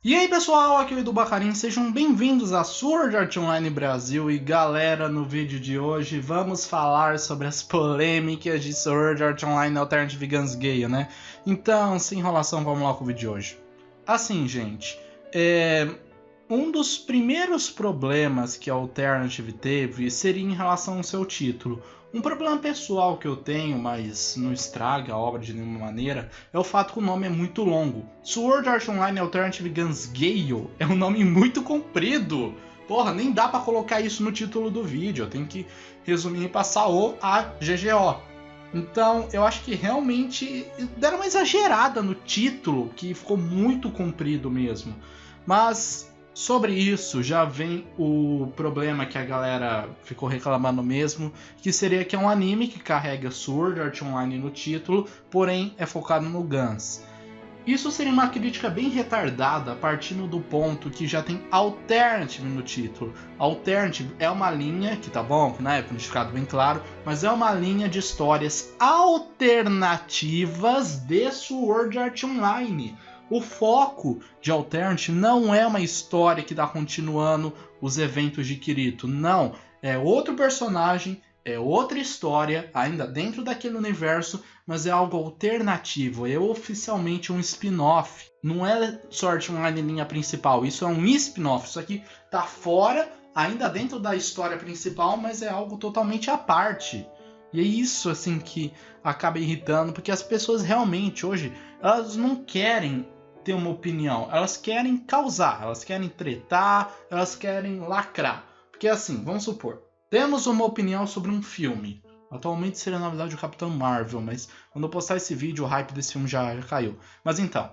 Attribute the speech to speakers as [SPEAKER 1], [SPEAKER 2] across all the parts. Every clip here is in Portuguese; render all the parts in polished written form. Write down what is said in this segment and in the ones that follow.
[SPEAKER 1] E aí pessoal, aqui é o Edu Bacarin, sejam bem-vindos a Sword Art Online Brasil. E galera, no vídeo de hoje vamos falar sobre as polêmicas de Sword Art Online Alternative Guns Gale, né? Então, sem enrolação, vamos lá com o vídeo de hoje. Assim, gente, um dos primeiros problemas que a Alternative teve seria em relação ao seu título. Um problema pessoal que eu tenho, mas não estraga a obra de nenhuma maneira, é o fato que o nome é muito longo. Sword Art Online Alternative Guns Gale é um nome muito comprido. Porra, nem dá pra colocar isso no título do vídeo, eu tenho que resumir e passar o A, GGO. Então, eu acho que realmente deram uma exagerada no título, que ficou muito comprido mesmo. Mas sobre isso já vem o problema que a galera ficou reclamando mesmo, que seria que é um anime que carrega Sword Art Online no título, porém é focado no Guns. Isso seria uma crítica bem retardada, partindo do ponto que já tem Alternative no título. Alternative é uma linha, que tá bom, que na época não tinha ficado bem claro, mas é uma linha de histórias alternativas de Sword Art Online. O foco de Alternative não é uma história que está continuando os eventos de Kirito, não. É outro personagem, é outra história, ainda dentro daquele universo, mas é algo alternativo, é oficialmente um spin-off. Não é Sword Art Online linha principal, isso é um spin-off, isso aqui tá fora, ainda dentro da história principal, mas é algo totalmente à parte. E é isso assim que acaba irritando, porque as pessoas realmente hoje, elas não querem ter uma opinião, elas querem causar, elas querem tretar, elas querem lacrar. Porque assim, vamos supor, temos uma opinião sobre um filme. Atualmente seria na verdade o Capitão Marvel, mas quando eu postar esse vídeo o hype desse filme já caiu. Mas então,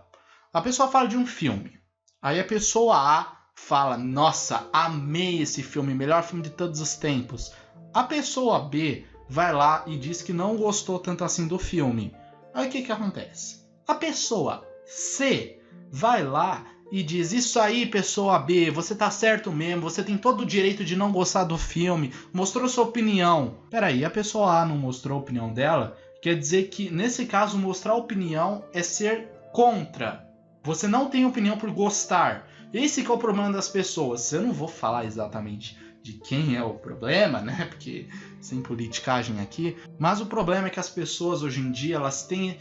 [SPEAKER 1] a pessoa fala de um filme, aí a pessoa A fala, nossa, amei esse filme, melhor filme de todos os tempos. A pessoa B vai lá e diz que não gostou tanto assim do filme. Aí o que acontece? A pessoa C vai lá e diz, isso aí pessoa B, você tá certo mesmo, você tem todo o direito de não gostar do filme, mostrou sua opinião. Peraí, a pessoa A não mostrou a opinião dela? Quer dizer que nesse caso mostrar a opinião é ser contra. Você não tem opinião por gostar. Esse que é o problema das pessoas. Eu não vou falar exatamente de quem é o problema, né? Porque sem politicagem aqui. Mas o problema é que as pessoas hoje em dia elas têm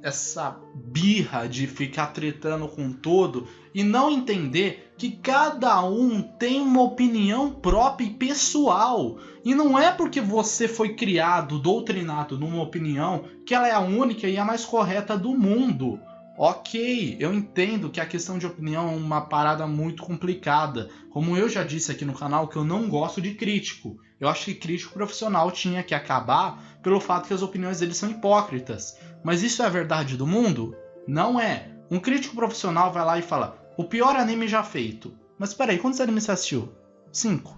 [SPEAKER 1] essa birra de ficar tretando com tudo e não entender que cada um tem uma opinião própria e pessoal. E não é porque você foi criado, doutrinado numa opinião que ela é a única e a mais correta do mundo. Ok, eu entendo que a questão de opinião é uma parada muito complicada. Como eu já disse aqui no canal, que eu não gosto de crítico. Eu acho que crítico profissional tinha que acabar pelo fato que as opiniões deles são hipócritas. Mas isso é a verdade do mundo? Não é. Um crítico profissional vai lá e fala, o pior anime já feito. Mas peraí, quantos animes você assistiu? 5.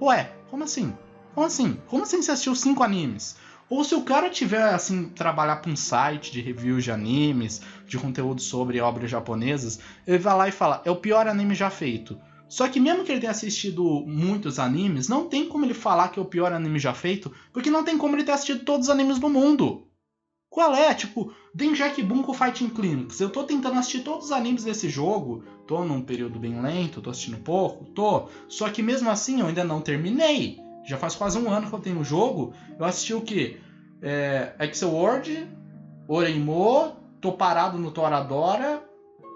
[SPEAKER 1] Ué, como assim? Como assim? Como assim você assistiu 5 animes? Ou se o cara tiver, assim, trabalhar para um site de reviews de animes, de conteúdo sobre obras japonesas, ele vai lá e fala, é o pior anime já feito. Só que mesmo que ele tenha assistido muitos animes, não tem como ele falar que é o pior anime já feito, porque não tem como ele ter assistido todos os animes do mundo. Qual é? Tipo, Denjak Bunko Fighting Clinics. Eu tô tentando assistir todos os animes desse jogo, tô num período bem lento, tô assistindo pouco, tô. Só que mesmo assim eu ainda não terminei. Já faz quase um ano que eu tenho o jogo. Eu assisti o quê? Exo-World, Oreimo, tô parado no Toradora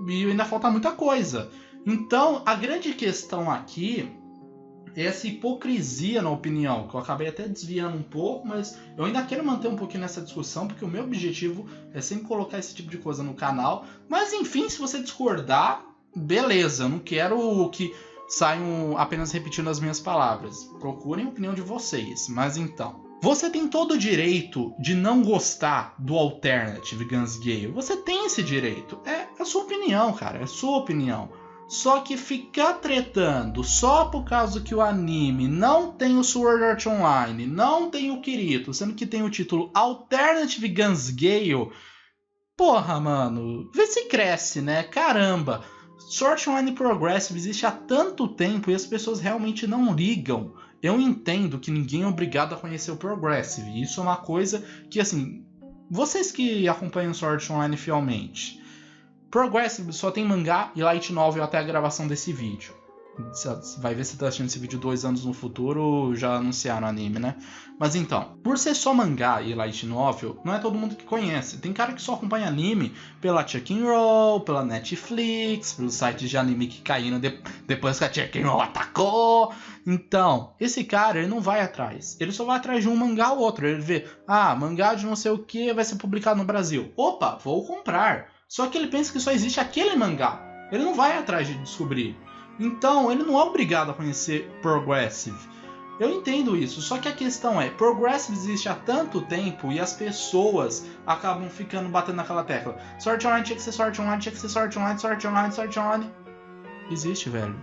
[SPEAKER 1] e ainda falta muita coisa. Então, a grande questão aqui é essa hipocrisia na opinião, que eu acabei até desviando um pouco, mas eu ainda quero manter um pouquinho nessa discussão, porque o meu objetivo é sempre colocar esse tipo de coisa no canal. Mas enfim, se você discordar, beleza, eu não quero que saiam apenas repetindo as minhas palavras. Procurem a opinião de vocês. Mas então, você tem todo o direito de não gostar do Alternative Guns Gale. Você tem esse direito. É a sua opinião, cara. É a sua opinião. Só que ficar tretando só por causa que o anime não tem o Sword Art Online, não tem o Kirito, sendo que tem o título Alternative Guns Gale. Porra, mano. Vê se cresce, né? Caramba. Sword Art Online Progressive existe há tanto tempo e as pessoas realmente não ligam. Eu entendo que ninguém é obrigado a conhecer o Progressive. Isso é uma coisa que, assim, vocês que acompanham Sword Art Online fielmente, Progressive só tem mangá e light novel até a gravação desse vídeo. Vai ver se tá assistindo esse vídeo 2 anos no futuro, já anunciaram anime, né? Mas então, por ser só mangá e light novel, não é todo mundo que conhece. Tem cara que só acompanha anime pela Chicken Roll, pela Netflix, pelos sites de anime que caíram depois que a Chicken Roll atacou. Então, esse cara, ele não vai atrás. Ele só vai atrás de um mangá ou outro. Ele vê, mangá de não sei o que vai ser publicado no Brasil. Opa, vou comprar. Só que ele pensa que só existe aquele mangá. Ele não vai atrás de descobrir. Então, ele não é obrigado a conhecer Progressive. Eu entendo isso, só que a questão é, Progressive existe há tanto tempo e as pessoas acabam ficando batendo naquela tecla. Sword Online tinha que ser Sword Online, tinha que ser Sword Online, Sword Online, Sword Online. Existe, velho.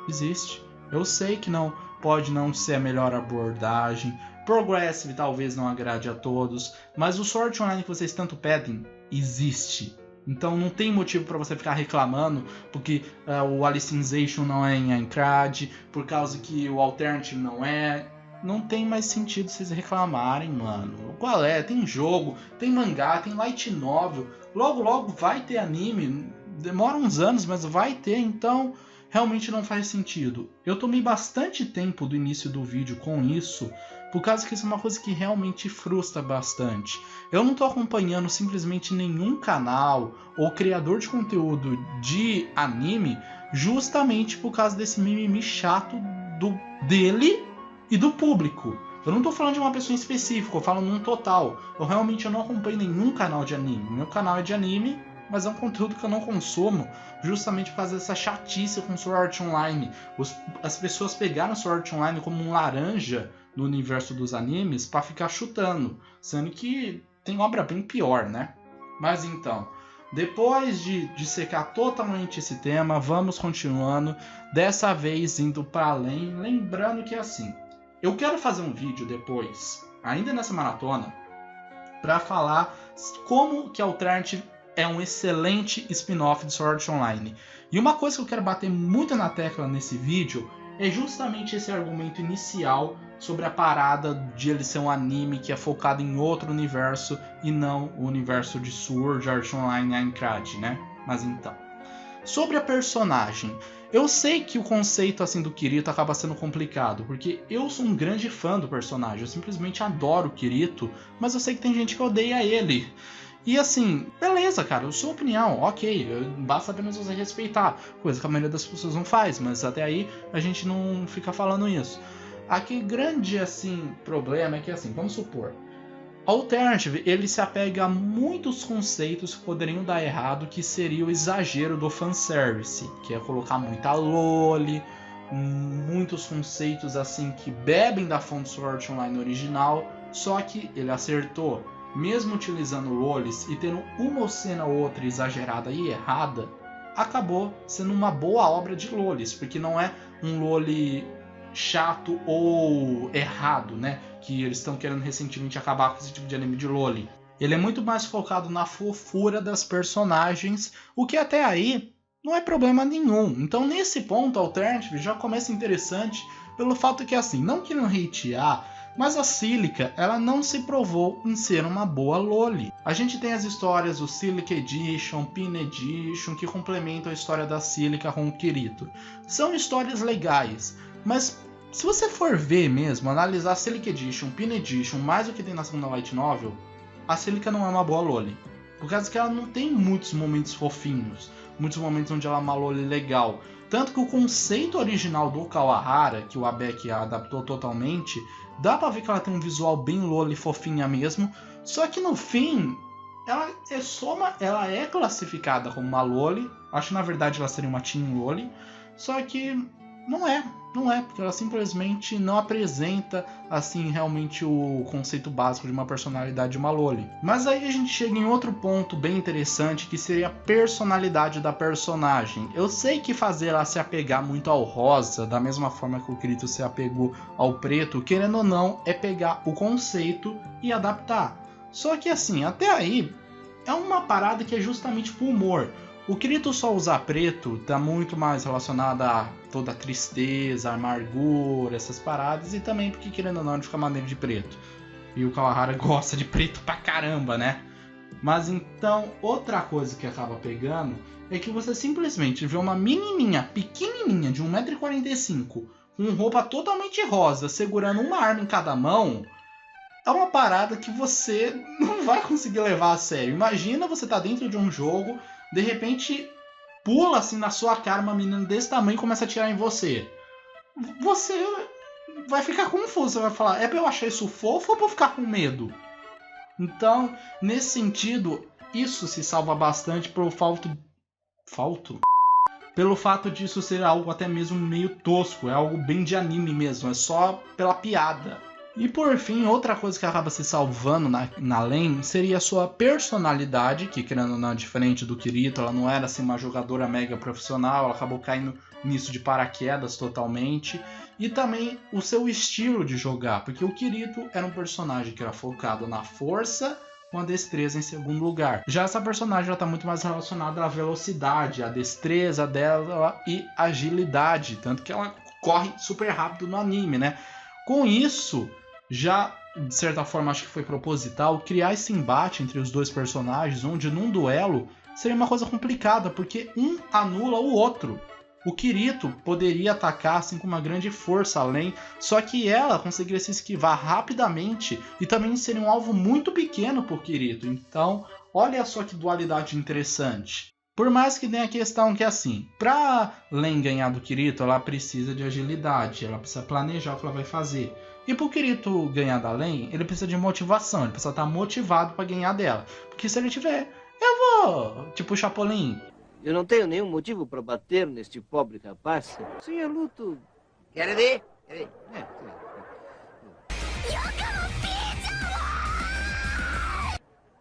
[SPEAKER 1] Existe. Eu sei que não pode não ser a melhor abordagem. Progressive talvez não agrade a todos, mas o Sword Online que vocês tanto pedem, existe. Então não tem motivo para você ficar reclamando porque o Alicization não é em Aincrad, por causa que o Alternative não é. Não tem mais sentido vocês reclamarem, mano. Qual é? Tem jogo, tem mangá, tem light novel. Logo, logo vai ter anime. Demora uns anos, mas vai ter, então realmente não faz sentido. Eu tomei bastante tempo do início do vídeo com isso, por causa que isso é uma coisa que realmente frustra bastante. Eu não estou acompanhando simplesmente nenhum canal ou criador de conteúdo de anime justamente por causa desse mimimi chato dele e do público. Eu não estou falando de uma pessoa específica, eu falo num total. Eu realmente não acompanho nenhum canal de anime. Meu canal é de anime, mas é um conteúdo que eu não consumo justamente por causa dessa chatice com Sword Art Online. As pessoas pegaram Sword Art Online como um laranja no universo dos animes para ficar chutando, sendo que tem obra bem pior, né? Mas então, depois de dissecar totalmente esse tema, vamos continuando, dessa vez indo para além, lembrando que assim, eu quero fazer um vídeo depois, ainda nessa maratona, para falar como que Alternative é um excelente spin-off de Sword Art Online. E uma coisa que eu quero bater muito na tecla nesse vídeo é justamente esse argumento inicial sobre a parada de ele ser um anime que é focado em outro universo e não o universo de Sword Art Online e Aincrad, né? Mas então, sobre a personagem, eu sei que o conceito assim do Kirito acaba sendo complicado, porque eu sou um grande fã do personagem, eu simplesmente adoro o Kirito, mas eu sei que tem gente que odeia ele. E assim, beleza, cara, sua opinião, ok, basta apenas você respeitar, coisa que a maioria das pessoas não faz, mas até aí a gente não fica falando isso. Aqui grande assim problema é que assim, vamos supor, Alternative, ele se apega a muitos conceitos que poderiam dar errado, que seria o exagero do fanservice, que é colocar muita loli, muitos conceitos assim que bebem da fonte Sword Art Online original, só que ele acertou. Mesmo utilizando lolis e tendo uma cena ou outra exagerada e errada, acabou sendo uma boa obra de lolis, porque não é um loli chato ou errado, né? Que eles estão querendo recentemente acabar com esse tipo de anime de loli. Ele é muito mais focado na fofura das personagens, o que até aí não é problema nenhum. Então nesse ponto, Alternative já começa interessante pelo fato que assim, não querendo hatear, mas a Silica, ela não se provou em ser uma boa loli. A gente tem as histórias do Silica Edition, Pin Edition, que complementam a história da Silica com o Kirito. São histórias legais, mas se você for ver mesmo, analisar Silica Edition, Pin Edition, mais o que tem na segunda Light Novel, a Silica não é uma boa loli. Por causa que ela não tem muitos momentos fofinhos, muitos momentos onde ela é uma loli legal. Tanto que o conceito original do Kawahara, que o Abeki adaptou totalmente, dá pra ver que ela tem um visual bem loli fofinha mesmo, só que no fim, ela é classificada como uma loli, acho que na verdade ela seria uma teen loli, só que não é, porque ela simplesmente não apresenta assim realmente o conceito básico de uma personalidade de uma loli. Mas aí a gente chega em outro ponto bem interessante, que seria a personalidade da personagem. Eu sei que fazer ela se apegar muito ao rosa, da mesma forma que o Kirito se apegou ao preto, querendo ou não, é pegar o conceito e adaptar. Só que assim, até aí é uma parada que é justamente pro humor. O Kirito só usar preto tá muito mais relacionado a toda a tristeza, a amargura, essas paradas, e também porque, querendo ou não, ele fica maneiro de preto. E o Kawahara gosta de preto pra caramba, né? Mas então, outra coisa que acaba pegando é que você simplesmente vê uma menininha pequenininha de 1,45m com roupa totalmente rosa, segurando uma arma em cada mão. É uma parada que você não vai conseguir levar a sério. Imagina você tá dentro de um jogo, de repente pula assim na sua cara uma menina desse tamanho e começa a atirar em você. Você vai ficar confuso, você vai falar, é pra eu achar isso fofo ou pra eu ficar com medo? Então, nesse sentido, isso se salva bastante pelo pelo fato disso ser algo até mesmo meio tosco, é algo bem de anime mesmo, é só pela piada. E por fim, outra coisa que acaba se salvando na lane seria a sua personalidade, que querendo ou não, diferente do Kirito, ela não era assim uma jogadora mega profissional, ela acabou caindo nisso de paraquedas totalmente. E também o seu estilo de jogar, porque o Kirito era um personagem que era focado na força com a destreza em segundo lugar. Já essa personagem está muito mais relacionada à velocidade, à destreza dela e agilidade, tanto que ela corre super rápido no anime, né? Com isso, já de certa forma acho que foi proposital criar esse embate entre os dois personagens, onde num duelo seria uma coisa complicada, porque um anula o outro. O Kirito poderia atacar assim com uma grande força além, só que ela conseguiria se esquivar rapidamente e também seria um alvo muito pequeno para o Kirito. Então, olha só que dualidade interessante. Por mais que tenha a questão que assim, para Len ganhar do Kirito, ela precisa de agilidade, ela precisa planejar o que ela vai fazer. E para o Kirito ganhar da Len, ele precisa de motivação, ele precisa estar motivado para ganhar dela. Porque se ele tiver, eu vou, tipo o Chapolin.
[SPEAKER 2] Eu não tenho nenhum motivo para bater neste pobre rapaz. Sim, eu luto.
[SPEAKER 3] Quer ver?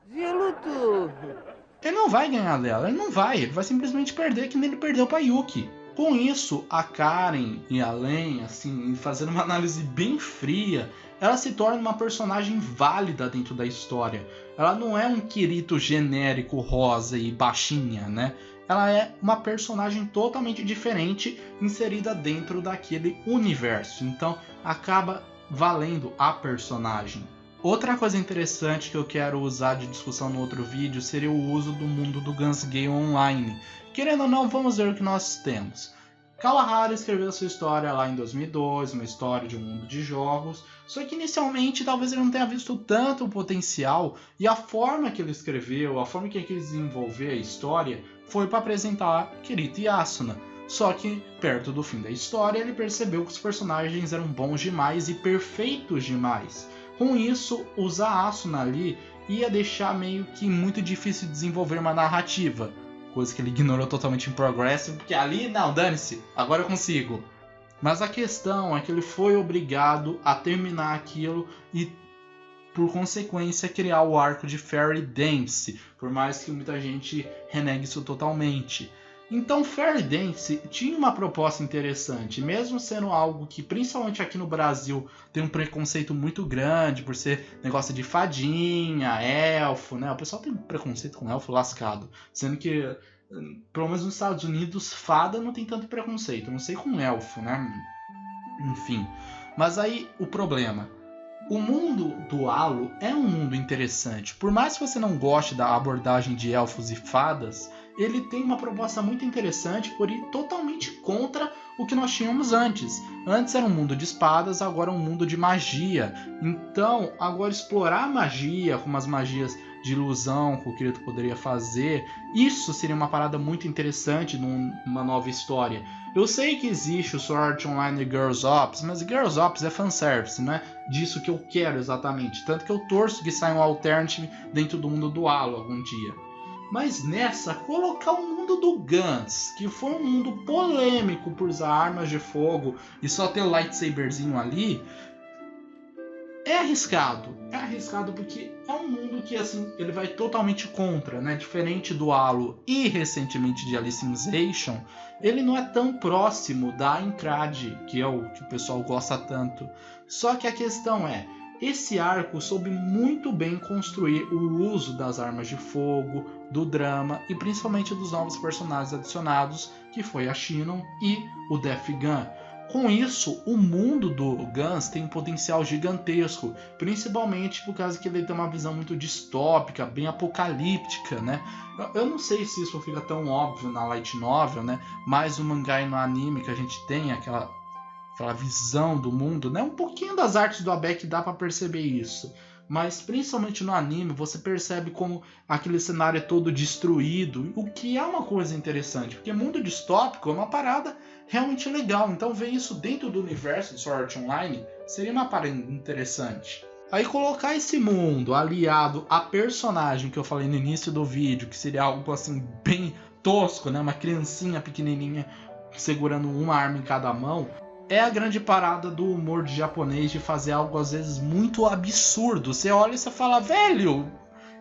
[SPEAKER 2] Sim, eu luto.
[SPEAKER 1] Ele não vai ganhar dela, ele vai simplesmente perder que nem ele perdeu pra Yuki. Com isso, a Karen e a Len, assim, fazendo uma análise bem fria, ela se torna uma personagem válida dentro da história. Ela não é um Kirito genérico, rosa e baixinha, né? Ela é uma personagem totalmente diferente inserida dentro daquele universo. Então, acaba valendo a personagem. Outra coisa interessante que eu quero usar de discussão no outro vídeo seria o uso do mundo do Guns Game Online. Querendo ou não, vamos ver o que nós temos. Kawahara escreveu sua história lá em 2002, uma história de um mundo de jogos, só que inicialmente talvez ele não tenha visto tanto o potencial, e a forma que ele escreveu, a forma que ele desenvolveu a história, foi para apresentar Kirito e Asuna. Só que, perto do fim da história, ele percebeu que os personagens eram bons demais e perfeitos demais. Com isso, usar Asuna ali ia deixar meio que muito difícil desenvolver uma narrativa. Coisa que ele ignorou totalmente em Progressive, porque ali, não, dane-se, agora eu consigo. Mas a questão é que ele foi obrigado a terminar aquilo e, por consequência, criar o arco de Fairy Dance, por mais que muita gente renegue isso totalmente. Então, Fairy Dance tinha uma proposta interessante, mesmo sendo algo que, principalmente aqui no Brasil, tem um preconceito muito grande por ser negócio de fadinha, elfo, né? O pessoal tem preconceito com elfo lascado, sendo que, pelo menos nos Estados Unidos, fada não tem tanto preconceito, não sei com elfo, né? Enfim, mas aí o problema... O mundo do Halo é um mundo interessante. Por mais que você não goste da abordagem de elfos e fadas, ele tem uma proposta muito interessante por ir totalmente contra o que nós tínhamos antes. Antes era um mundo de espadas, agora é um mundo de magia. Então, agora explorar a magia, como as magias de ilusão que o Kirito poderia fazer, isso seria uma parada muito interessante numa nova história. Eu sei que existe o Sword Art Online e Girls Ops, mas Girls Ops é fanservice, não é disso que eu quero exatamente. Tanto que eu torço que saia um Alternative dentro do mundo do Halo algum dia. Mas nessa, colocar o mundo do Guns, que foi um mundo polêmico por usar armas de fogo e só ter o lightsaberzinho ali, é arriscado. É arriscado porque é um mundo que assim, ele vai totalmente contra, né? Diferente do Halo e recentemente de Alicization, ele não é tão próximo da Encrade, que é o que o pessoal gosta tanto. Só que a questão é, esse arco soube muito bem construir o uso das armas de fogo, do drama e principalmente dos novos personagens adicionados, que foi a Shinon e o Death Gun. Com isso, o mundo do Gans tem um potencial gigantesco, principalmente por causa que ele tem uma visão muito distópica, bem apocalíptica, né? Eu não sei se isso fica tão óbvio na light novel, né? Mas no mangá e no anime que a gente tem aquela visão do mundo, né? Um pouquinho das artes do Abeck dá para perceber isso. Mas principalmente no anime você percebe como aquele cenário é todo destruído, o que é uma coisa interessante, porque mundo distópico é uma parada realmente legal, então ver isso dentro do universo de Sword Art Online seria uma parada interessante. Aí colocar esse mundo aliado a personagem que eu falei no início do vídeo, que seria algo assim bem tosco, né? Uma criancinha pequenininha segurando uma arma em cada mão, é a grande parada do humor de japonês de fazer algo às vezes muito absurdo. Você olha e você fala, velho,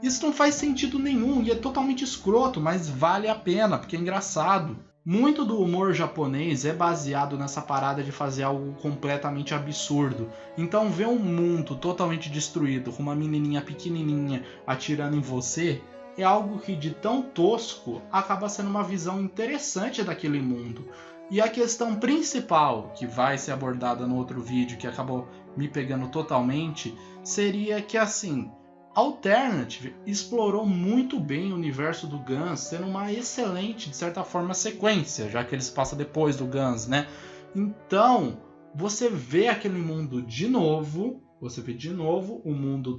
[SPEAKER 1] isso não faz sentido nenhum e é totalmente escroto, mas vale a pena porque é engraçado. Muito do humor japonês é baseado nessa parada de fazer algo completamente absurdo. Então ver um mundo totalmente destruído com uma menininha pequenininha atirando em você é algo que de tão tosco acaba sendo uma visão interessante daquele mundo. E a questão principal, que vai ser abordada no outro vídeo, que acabou me pegando totalmente, seria que assim, Alternative explorou muito bem o universo do Gans, sendo uma excelente, de certa forma, sequência, já que ele se passa depois do Gans, né? Então, você vê aquele mundo de novo, o mundo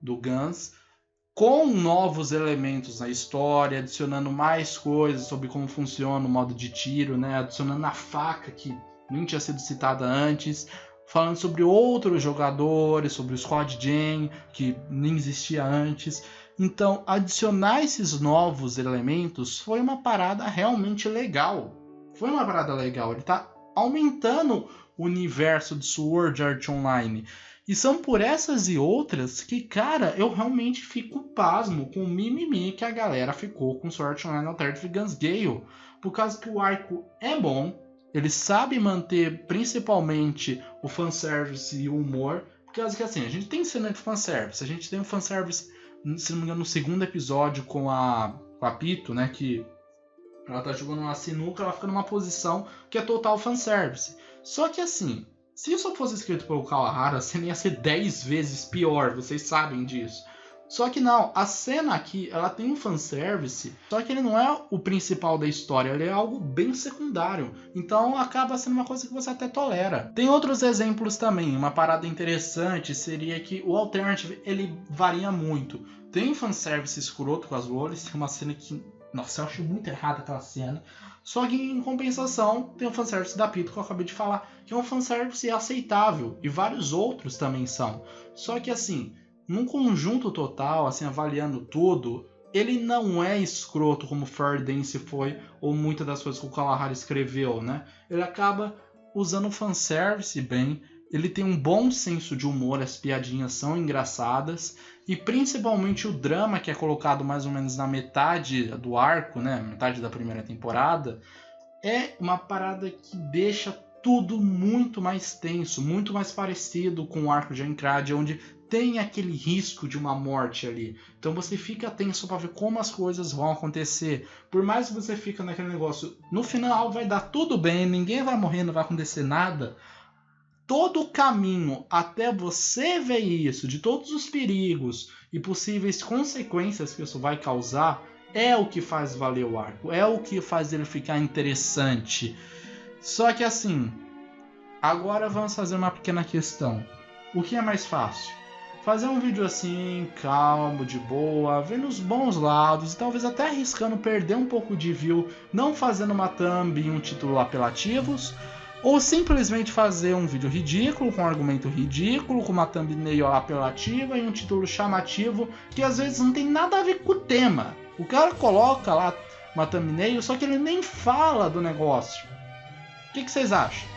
[SPEAKER 1] do Gans, com novos elementos na história, adicionando mais coisas sobre como funciona o modo de tiro, né? Adicionando a faca que nem tinha sido citada antes, falando sobre outros jogadores, sobre o Squad Gen, que nem existia antes. Então, adicionar esses novos elementos foi uma parada realmente legal. Ele está aumentando o universo de Sword Art Online. E são por essas e outras que, cara, eu realmente fico pasmo com o mimimi que a galera ficou com Sword Art Online Alternative Gans Gale. Por causa que o arco é bom, ele sabe manter principalmente o fanservice e o humor. Por causa que, assim, a gente tem cena de fanservice. A gente tem um fanservice, se não me engano, no segundo episódio com a Pito, né, que ela tá jogando uma sinuca, ela fica numa posição que é total fanservice. Só que, assim, se isso fosse escrito pelo Kawahara, a cena ia ser 10 vezes pior, vocês sabem disso. Só que não, a cena aqui, ela tem um fanservice, só que ele não é o principal da história, ele é algo bem secundário. Então acaba sendo uma coisa que você até tolera. Tem outros exemplos também, uma parada interessante seria que o Alternative, ele varia muito. Tem um fanservice escroto com as lolis, tem uma cena que... Nossa, eu acho muito errada aquela cena. Só que em compensação tem o fanservice da Pito que eu acabei de falar, que é um fanservice aceitável, e vários outros também são. Só que assim, num conjunto total, assim, avaliando tudo, ele não é escroto como Fairy Dance foi, ou muitas das coisas que o Kawahara escreveu, né? Ele acaba usando o fanservice bem, ele tem um bom senso de humor, as piadinhas são engraçadas, e principalmente o drama que é colocado mais ou menos na metade do arco, né, metade da primeira temporada, é uma parada que deixa tudo muito mais tenso, muito mais parecido com o arco de Aincrad, onde tem aquele risco de uma morte ali. Então você fica tenso para ver como as coisas vão acontecer. Por mais que você fique naquele negócio, no final vai dar tudo bem, ninguém vai morrer, não vai acontecer nada. Todo o caminho até você ver isso, de todos os perigos e possíveis consequências que isso vai causar, é o que faz valer o arco, é o que faz ele ficar interessante. Só que assim, agora vamos fazer uma pequena questão. O que é mais fácil? Fazer um vídeo assim, calmo, de boa, vendo os bons lados e talvez até arriscando perder um pouco de view, não fazendo uma thumb e um título apelativos, ou simplesmente fazer um vídeo ridículo, com um argumento ridículo, com uma thumbnail apelativa e um título chamativo, que às vezes não tem nada a ver com o tema. O cara coloca lá uma thumbnail, só que ele nem fala do negócio. O que vocês acham?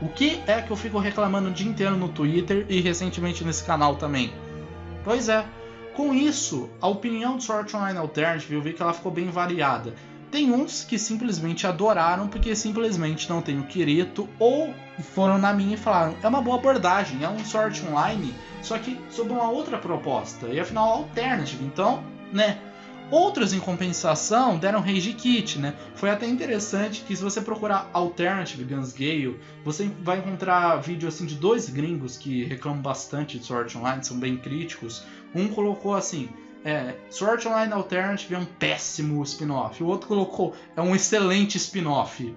[SPEAKER 1] O que é que eu fico reclamando o dia inteiro no Twitter e recentemente nesse canal também? Pois é, com isso, a opinião do Sword Art Online Alternative, eu vi que ela ficou bem variada. Tem uns que simplesmente adoraram porque simplesmente não tem o Kirito, ou foram na minha e falaram, é uma boa abordagem, é um Sword Art Online, só que sob uma outra proposta, e afinal Alternative, então, né? Outros, em compensação, deram Rage Quit, né? Foi até interessante que se você procurar Alternative Guns Gale, você vai encontrar vídeo assim de 2 gringos que reclamam bastante de Sword Art Online, são bem críticos. Um colocou assim, Sword Art Online Alternative é um péssimo spin-off. O outro colocou, é um excelente spin-off.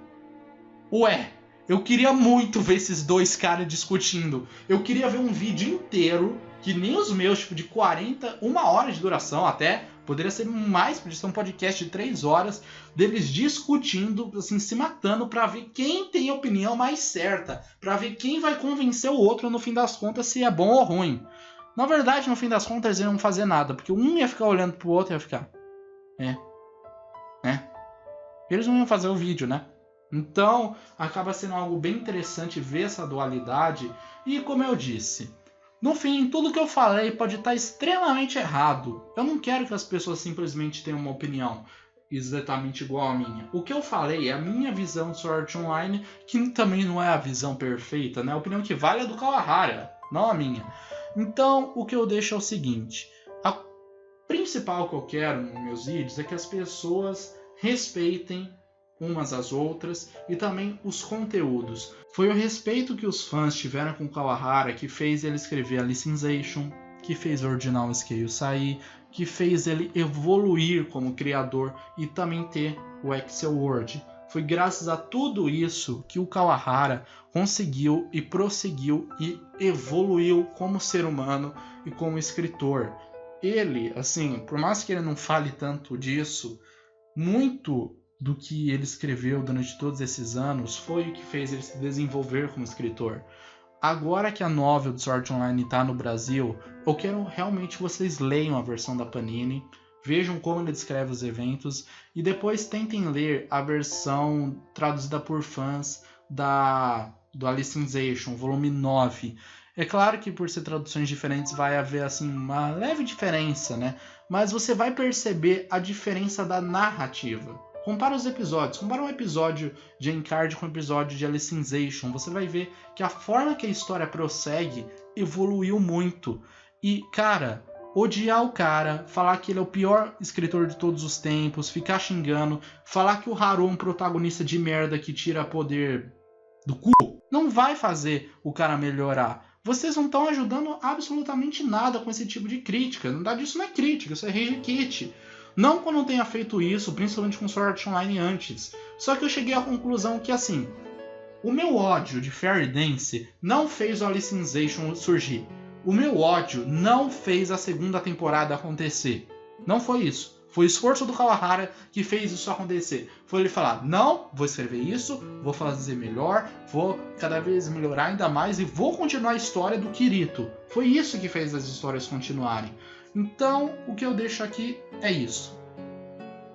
[SPEAKER 1] Ué, eu queria muito ver esses 2 caras discutindo. Eu queria ver um vídeo inteiro, que nem os meus, tipo de 1 hora de duração até. Poderia ser mais, podia ser um podcast de 3 horas, deles discutindo, assim, se matando pra ver quem tem a opinião mais certa, pra ver quem vai convencer o outro no fim das contas se é bom ou ruim. Na verdade, no fim das contas, eles não iam fazer nada, porque um ia ficar olhando pro outro e ia ficar... Eles não iam fazer o vídeo, né? Então, acaba sendo algo bem interessante ver essa dualidade. E como eu disse, no fim, tudo que eu falei pode estar extremamente errado. Eu não quero que as pessoas simplesmente tenham uma opinião exatamente igual à minha. O que eu falei é a minha visão de Sword Art Online, que também não é a visão perfeita, né? A opinião que vale é do Kawahara, não a minha. Então, o que eu deixo é o seguinte. A principal que eu quero nos meus vídeos é que as pessoas respeitem umas às outras e também os conteúdos. Foi o respeito que os fãs tiveram com o Kawahara que fez ele escrever Alicization, que fez o Original Scale sair, que fez ele evoluir como criador e também ter o Excel Word. Foi graças a tudo isso que o Kawahara conseguiu e prosseguiu e evoluiu como ser humano e como escritor. Ele, assim, por mais que ele não fale tanto disso, muito do que ele escreveu durante todos esses anos foi o que fez ele se desenvolver como escritor. Agora que a novel do Sword Art Online está no Brasil, eu quero realmente que vocês leiam a versão da Panini, vejam como ele descreve os eventos e depois tentem ler a versão traduzida por fãs do Alicization, volume 9. É claro que por ser traduções diferentes vai haver assim uma leve diferença, né? Mas você vai perceber a diferença da narrativa. Compara os episódios, compara um episódio de Encard com um episódio de Alicization, você vai ver que a forma que a história prossegue evoluiu muito. E, cara, odiar o cara, falar que ele é o pior escritor de todos os tempos, ficar xingando, falar que o Haru é um protagonista de merda que tira poder do cu, não vai fazer o cara melhorar. Vocês não estão ajudando absolutamente nada com esse tipo de crítica. Na verdade, isso não é crítica, isso é rage quit. Não que eu não tenha feito isso, principalmente com Sword Art Online antes. Só que eu cheguei à conclusão que, assim, o meu ódio de Fairy Dance não fez o Alicization surgir. O meu ódio não fez a segunda temporada acontecer. Não foi isso. Foi o esforço do Kawahara que fez isso acontecer. Foi ele falar, não, vou escrever isso, vou fazer melhor, vou cada vez melhorar ainda mais e vou continuar a história do Kirito. Foi isso que fez as histórias continuarem. Então, o que eu deixo aqui é isso.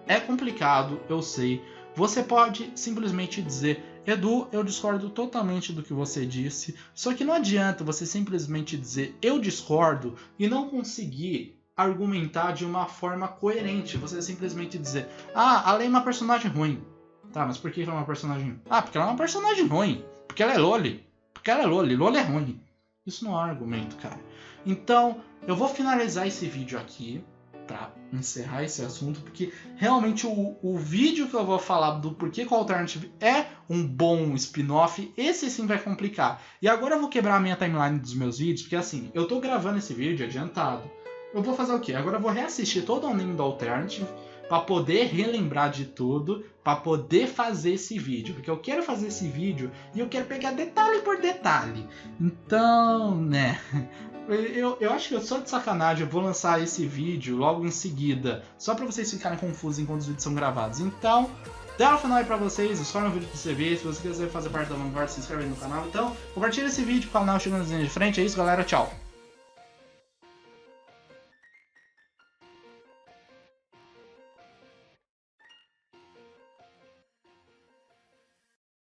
[SPEAKER 1] É complicado, eu sei. Você pode simplesmente dizer, Edu, eu discordo totalmente do que você disse. Só que não adianta você simplesmente dizer, eu discordo, e não conseguir argumentar de uma forma coerente. Você simplesmente dizer, a Lei é uma personagem ruim. Tá, mas por que ela é uma personagem ruim? Ah, porque ela é uma personagem ruim. Porque ela é Loli. Porque ela é Loli. Loli é ruim. Isso não é argumento, cara. Então, eu vou finalizar esse vídeo aqui pra encerrar esse assunto, porque realmente o vídeo que eu vou falar do porquê que o Alternative é um bom spin-off, esse sim vai complicar. E agora eu vou quebrar a minha timeline dos meus vídeos, porque assim, eu tô gravando esse vídeo adiantado. Eu vou fazer o quê? Agora eu vou reassistir todo o anime do Alternative para poder relembrar de tudo, para poder fazer esse vídeo, porque eu quero fazer esse vídeo e eu quero pegar detalhe por detalhe. Então, né, eu acho que eu sou de sacanagem, eu vou lançar esse vídeo logo em seguida, só para vocês ficarem confusos enquanto os vídeos são gravados. Então, tela final aí pra vocês, escolhe um vídeo pra você ver, se você quiser fazer parte da vanguarda, se inscreve aí no canal. Então, compartilha esse vídeo com o canal chegando de frente, é isso galera, tchau!